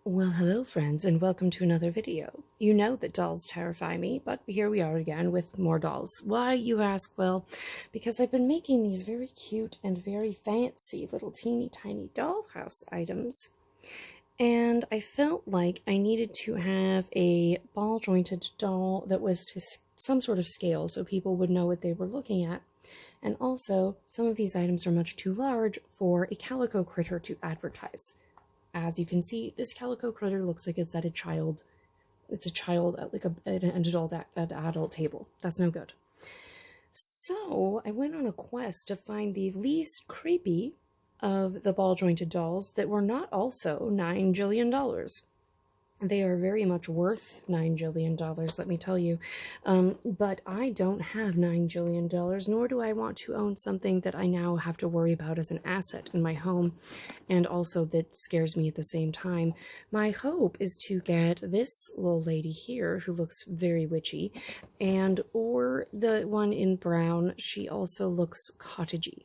Well, hello friends, and welcome to another video. You know that dolls terrify me, but here we are again with more dolls. Why, you ask? Well, because I've been making these very cute and very fancy little teeny tiny dollhouse items, and I felt like I needed to have a ball-jointed doll that was to some sort of scale so people would know what they were looking at. And also, some of these items are much too large for a calico critter to advertise. As you can see, this calico critter looks like it's at a child. It's a child at like an adult at an adult table. That's no good. So I went on a quest to find the least creepy of the ball-jointed dolls that were not also $9 jillion. They are very much worth $9 jillion, let me tell you. But I don't have $9 jillion, nor do I want to own something that I now have to worry about as an asset in my home, and also that scares me at the same time. My hope is to get this little lady here, who looks very witchy, or the one in brown. She also looks cottagey.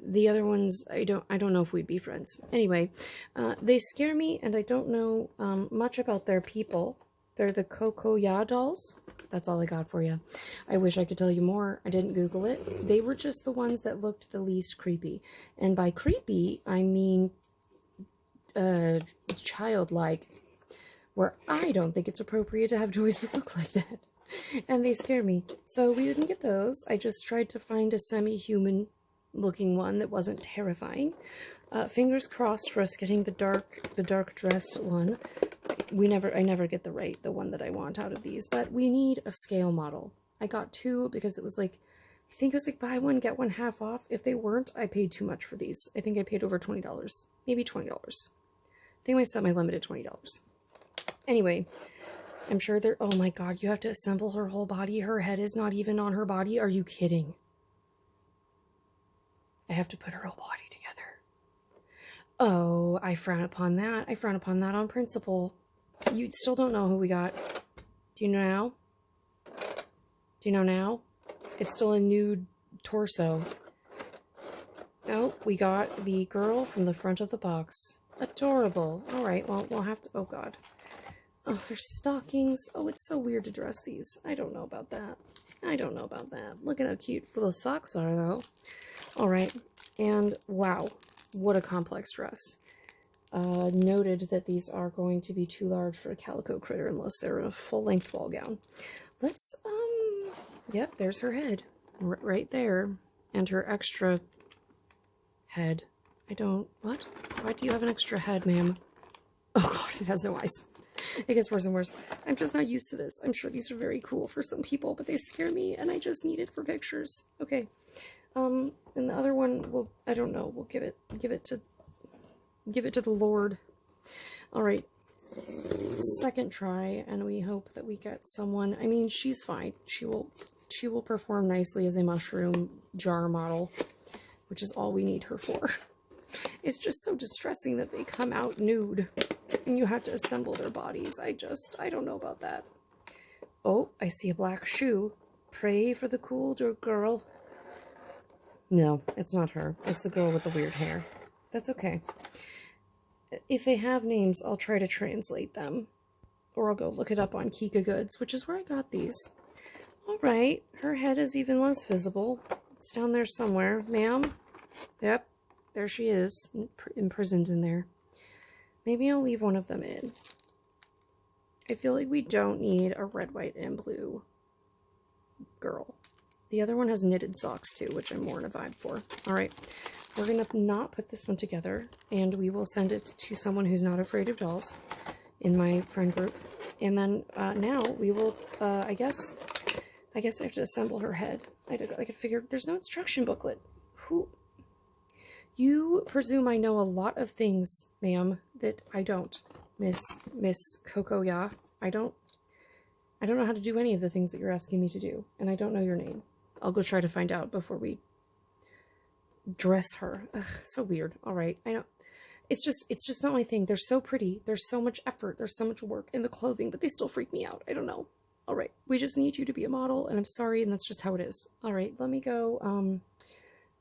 The other ones, I don't know if we'd be friends. Anyway, they scare me, and I don't know much about their people. They're the Kokoya dolls. That's all I got for you. I wish I could tell you more. I didn't Google it. They were just the ones that looked the least creepy. And by creepy, I mean childlike, where I don't think it's appropriate to have toys that look like that. And they scare me. So we didn't get those. I just tried to find a semi-human looking one that wasn't terrifying. Fingers crossed for us getting the dark dress one. I never get the one that I want out of these, but we need a scale model. I got two because it was like, I think it was like buy one get one half off. If they weren't, I paid too much for these. I think I paid over $20, maybe $20. I think I set my limit at $20. Anyway, I'm sure they're, oh my god, you have to assemble her whole body. Her head is not even on her body. Are you kidding? I have to put her whole body together. Oh, I frown upon that. I frown upon that on principle. You still don't know who we got. Do you know now? Do you know now? It's still a nude torso. Oh, we got the girl from the front of the box. Adorable. Alright, well, we'll have to... Oh, God. Oh, there's stockings. Oh, it's so weird to dress these. I don't know about that. I don't know about that. Look at how cute little socks are, though. Alright, and wow, what a complex dress. Noted that these are going to be too large for a calico critter unless they're in a full-length ball gown. Let's, yep, there's her head. Right there. And her extra head. What? Why do you have an extra head, ma'am? Oh god, it has no eyes. It gets worse and worse. I'm just not used to this. I'm sure these are very cool for some people, but they scare me, and I just need it for pictures. Okay. And the other one, I don't know, we'll give it to the Lord. Alright. Second try, and we hope that we get someone. I mean, she's fine. She will perform nicely as a mushroom jar model, which is all we need her for. It's just so distressing that they come out nude, and you have to assemble their bodies. I don't know about that. Oh, I see a black shoe. Pray for the cool girl. No, it's not her. It's the girl with the weird hair. That's okay. If they have names, I'll try to translate them. Or I'll go look it up on Kika Goods, which is where I got these. Alright, her head is even less visible. It's down there somewhere. Ma'am? Yep, there she is, imprisoned in there. Maybe I'll leave one of them in. I feel like we don't need a red, white, and blue girl. The other one has knitted socks too, which I'm more in a vibe for. Alright, we're going to not put this one together, and we will send it to someone who's not afraid of dolls in my friend group. And then now we will, I guess I have to assemble her head. I could figure, there's no instruction booklet. You presume I know a lot of things, ma'am, that I don't, Miss Kokoya. I don't know how to do any of the things that you're asking me to do, and I don't know your name. I'll go try to find out before we dress her. Ugh, so weird. All right, I know. It's just not my thing. They're so pretty. There's so much effort. There's so much work in the clothing, but they still freak me out. I don't know. All right, we just need you to be a model, and I'm sorry, and that's just how it is. All right, let me go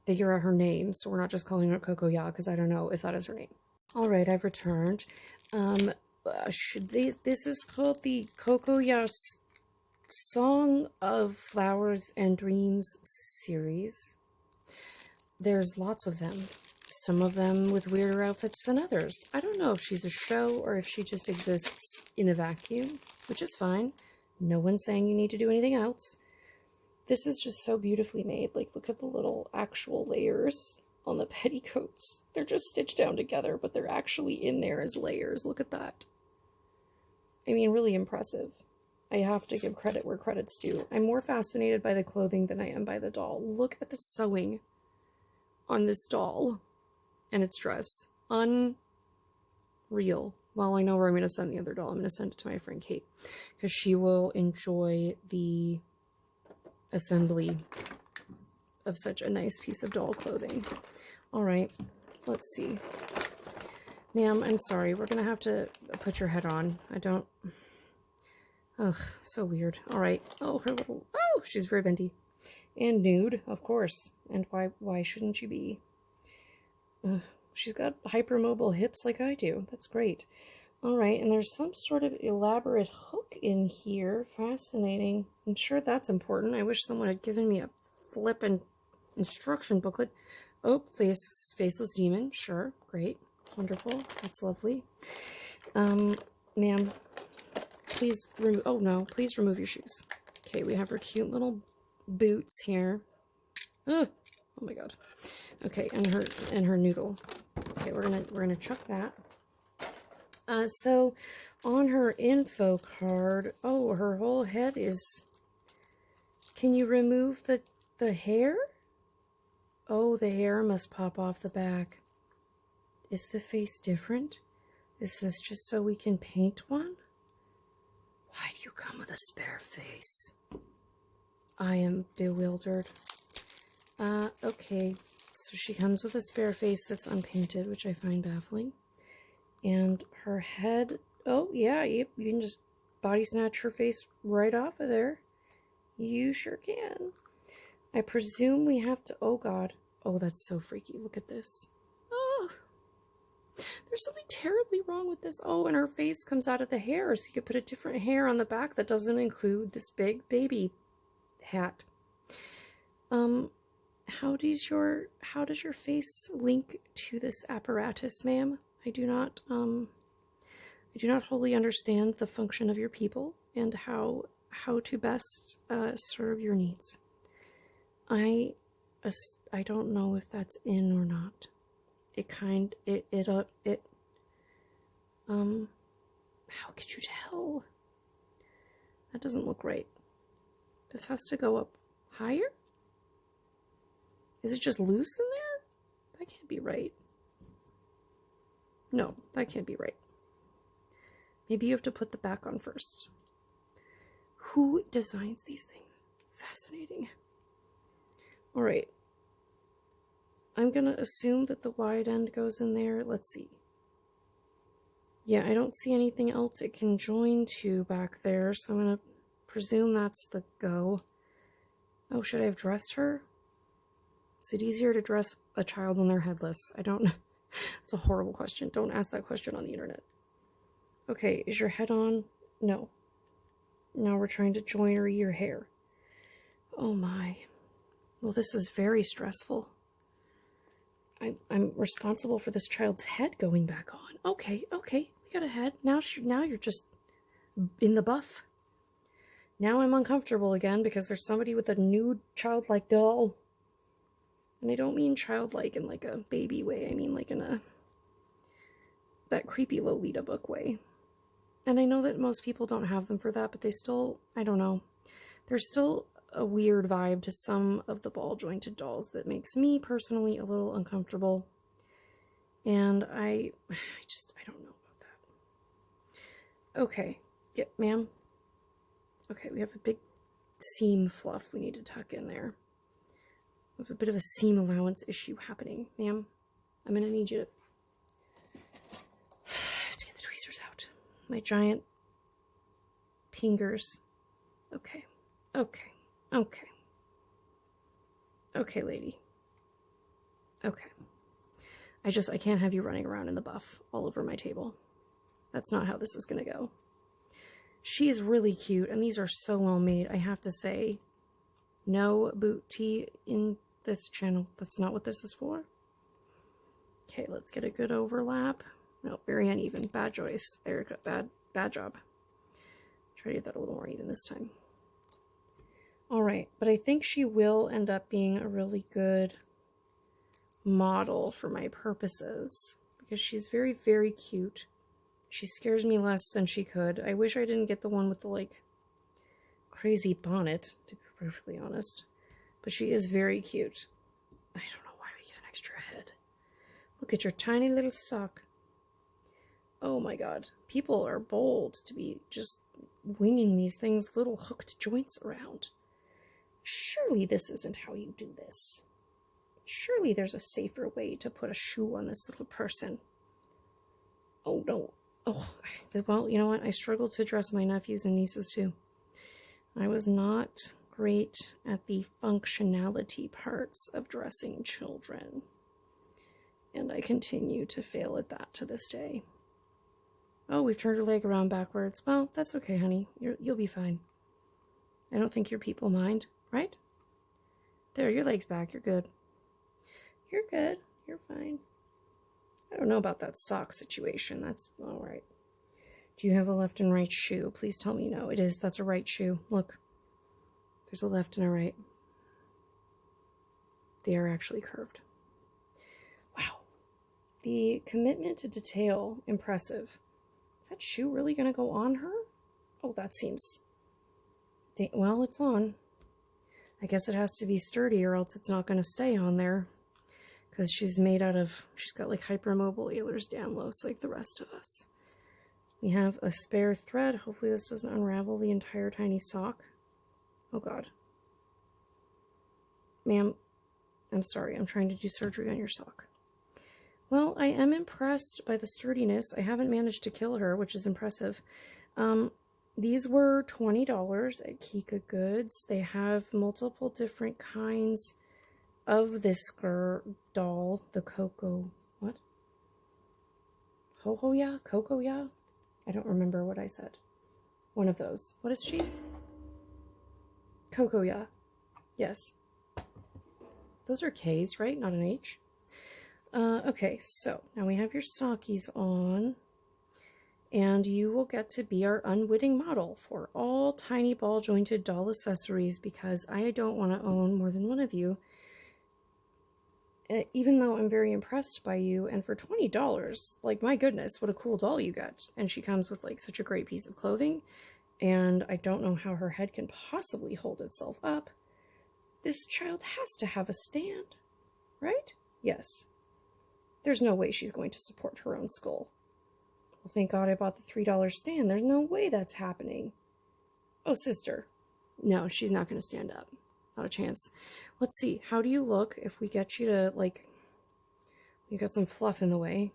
figure out her name, so we're not just calling her Kokoya, because I don't know if that is her name. All right, I've returned. This is called the Kokoya Song of Flowers and Dreams series. There's lots of them. Some of them with weirder outfits than others. I don't know if she's a show or if she just exists in a vacuum, which is fine. No one's saying you need to do anything else. This is just so beautifully made. Like, look at the little actual layers on the petticoats. They're just stitched down together, but they're actually in there as layers. Look at that. I mean, really impressive. I have to give credit where credit's due. I'm more fascinated by the clothing than I am by the doll. Look at the sewing on this doll and its dress. Unreal. Well, I know where I'm going to send the other doll. I'm going to send it to my friend Kate because she will enjoy the assembly of such a nice piece of doll clothing. All right, let's see. Ma'am, I'm sorry. We're going to have to put your head on. I don't... Ugh, so weird. All right. Oh, her little... Oh, she's very bendy. And nude, of course. And why shouldn't you be? She's got hypermobile hips like I do. That's great. All right, and there's some sort of elaborate hook in here. Fascinating. I'm sure that's important. I wish someone had given me a flippin' instruction booklet. Oh, faceless demon. Sure, great. Wonderful. That's lovely. Ma'am, please remove... Oh, no. Please remove your shoes. Okay, we have her cute little boots here. Ugh. Oh my god. Okay, and her noodle. Okay, we're gonna chuck that. So on her info card, oh, her whole head is... Can you remove the hair? Oh, the hair must pop off the back. Is the face different? Is this just so we can paint one? Why do you come with a spare face? I am bewildered. Okay. So she comes with a spare face that's unpainted, which I find baffling. And her head... Oh, yeah, you can just body snatch her face right off of there. You sure can. I presume we have to... Oh, God. Oh, that's so freaky. Look at this. Oh, there's something terribly wrong with this. Oh, and her face comes out of the hair, so you could put a different hair on the back that doesn't include this big baby hat. How does your face link to this apparatus, ma'am? I do not wholly understand the function of your people and how to best serve your needs. I don't know if that's in or not. How could you tell? That doesn't look right. This has to go up higher? Is it just loose in there? That can't be right. No, that can't be right. Maybe you have to put the back on first. Who designs these things? Fascinating. All right. I'm going to assume that the wide end goes in there. Let's see. Yeah, I don't see anything else it can join to back there, so I'm going to presume that's the go. Oh, should I have dressed her? Is it easier to dress a child when they're headless? I don't know. It's a horrible question. Don't ask that question on the internet. Okay, is your head on? No. Now we're trying to joinery your hair. Oh my. Well, this is very stressful. I'm responsible for this child's head going back on. Okay, we got a head. Now you're just in the buff. Now I'm uncomfortable again because there's somebody with a nude childlike doll. And I don't mean childlike in like a baby way. I mean like in that creepy Lolita book way. And I know that most people don't have them for that, but they still, I don't know. There's still a weird vibe to some of the ball jointed dolls that makes me personally a little uncomfortable. And I don't know about that. Okay, ma'am. Okay, we have a big seam fluff we need to tuck in there. We have a bit of a seam allowance issue happening, ma'am. I'm gonna need you to get the tweezers out. My giant fingers. Okay. Okay, lady. Okay. I can't have you running around in the buff all over my table. That's not how this is going to go. She is really cute, and these are so well made, I have to say. No booty in this channel. That's not what this is for. Okay, let's get a good overlap. No, very uneven. Bad choice, Erica. Bad job. Try to get that a little more even this time. All right, but I think she will end up being a really good model for my purposes because she's very, very cute. She scares me less than she could. I wish I didn't get the one with the, like, crazy bonnet, to be perfectly honest. But she is very cute. I don't know why we get an extra head. Look at your tiny little sock. Oh my god. People are bold to be just winging these things, little hooked joints around. Surely this isn't how you do this. Surely there's a safer way to put a shoe on this little person. Oh no. Oh, well, you know what? I struggled to dress my nephews and nieces too. I was not great at the functionality parts of dressing children. And I continue to fail at that to this day. Oh, we've turned her leg around backwards. Well, that's okay, honey. You'll be fine. I don't think your people mind, right? There, your leg's back. You're good. You're good. You're fine. I don't know about that sock situation. That's all right. Do you have a left and right shoe? Please tell me no. It is. That's a right shoe. Look. There's a left and a right. They are actually curved. Wow. The commitment to detail, impressive. Is that shoe really going to go on her? Oh, that seems... Well, it's on. I guess it has to be sturdy or else it's not going to stay on there. Because she's made out of... She's got like Hypermobile Ehlers Danlos like the rest of us. We have a spare thread. Hopefully this doesn't unravel the entire tiny sock. Oh god. Ma'am, I'm sorry. I'm trying to do surgery on your sock. Well, I am impressed by the sturdiness. I haven't managed to kill her, which is impressive. These were $20 at Kika Goods. They have multiple different kinds of this doll. The what? Kokoya? I don't remember what I said. One of those. What is she? Kokoya. Yes. Those are K's, right? Not an H. Okay, so now we have your stockies on. And you will get to be our unwitting model for all tiny ball jointed doll accessories because I don't want to own more than one of you. Even though I'm very impressed by you, and for $20, like, my goodness, what a cool doll you got. And she comes with, like, such a great piece of clothing, and I don't know how her head can possibly hold itself up. This child has to have a stand, right? Yes. There's no way she's going to support her own skull. Well, thank God I bought the $3 stand. There's no way that's happening. Oh, sister. No, she's not going to stand up. Not a chance. Let's see. How do you look if we get you to, like... You got some fluff in the way.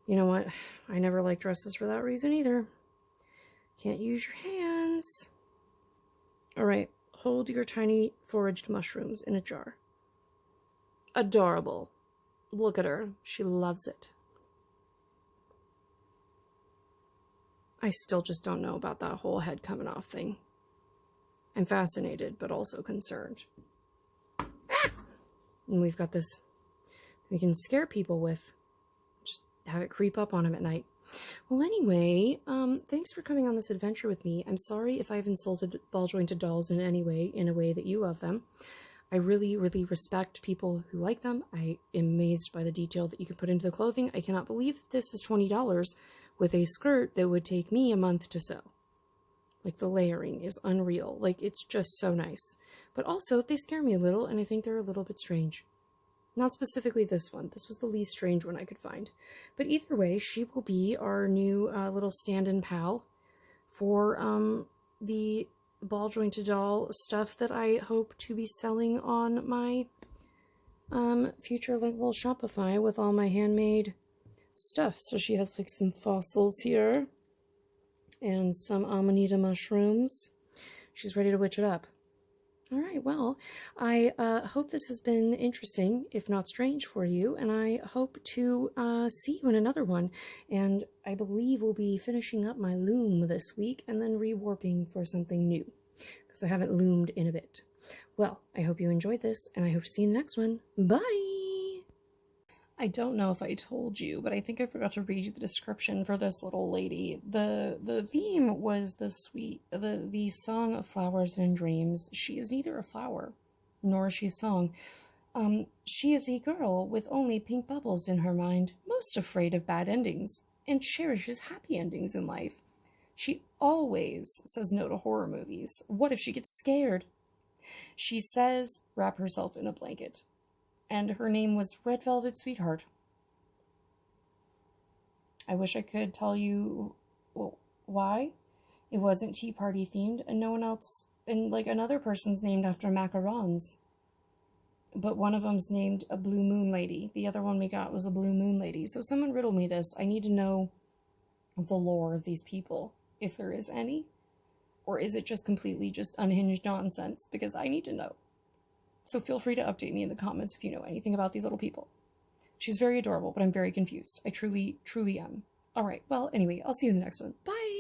You know what? I never like dresses for that reason either. Can't use your hands. Alright. Hold your tiny foraged mushrooms in a jar. Adorable. Look at her. She loves it. I still just don't know about that whole head coming off thing. I'm fascinated, but also concerned. Ah! And we've got this we can scare people with. Just have it creep up on them at night. Well, anyway, thanks for coming on this adventure with me. I'm sorry if I've insulted ball-jointed dolls in any way, in a way that you love them. I really, really respect people who like them. I am amazed by the detail that you can put into the clothing. I cannot believe that this is $20 with a skirt that would take me a month to sew. Like, the layering is unreal. Like, it's just so nice. But also, they scare me a little, and I think they're a little bit strange. Not specifically this one. This was the least strange one I could find. But either way, she will be our new little stand-in pal for the ball-jointed doll stuff that I hope to be selling on my future like little Shopify with all my handmade stuff. So she has like some fossils here and some amanita mushrooms. She's ready to witch it up. All right, well, I hope this has been interesting, if not strange, for you, and I hope to see you in another one. And I believe we'll be finishing up my loom this week and then rewarping for something new, because I haven't loomed in a bit. Well, I hope you enjoyed this, and I hope to see you in the next one. Bye! I don't know if I told you, but I think I forgot to read you the description for this little lady. The theme was the song of flowers and dreams. She is neither a flower, nor is she a song. She is a girl with only pink bubbles in her mind, most afraid of bad endings, and cherishes happy endings in life. She always says no to horror movies. What if she gets scared? She says wrap herself in a blanket. And her name was Red Velvet Sweetheart. I wish I could tell you why. It wasn't Tea Party themed, and no one else, and like another person's named after macarons. But one of them's named a Blue Moon Lady. The other one we got was a Blue Moon Lady. So someone riddle me this. I need to know the lore of these people, if there is any. Or is it just completely just unhinged nonsense? Because I need to know. So feel free to update me in the comments if you know anything about these little people. She's very adorable, but I'm very confused. I truly, truly am. All right, well, anyway, I'll see you in the next one. Bye!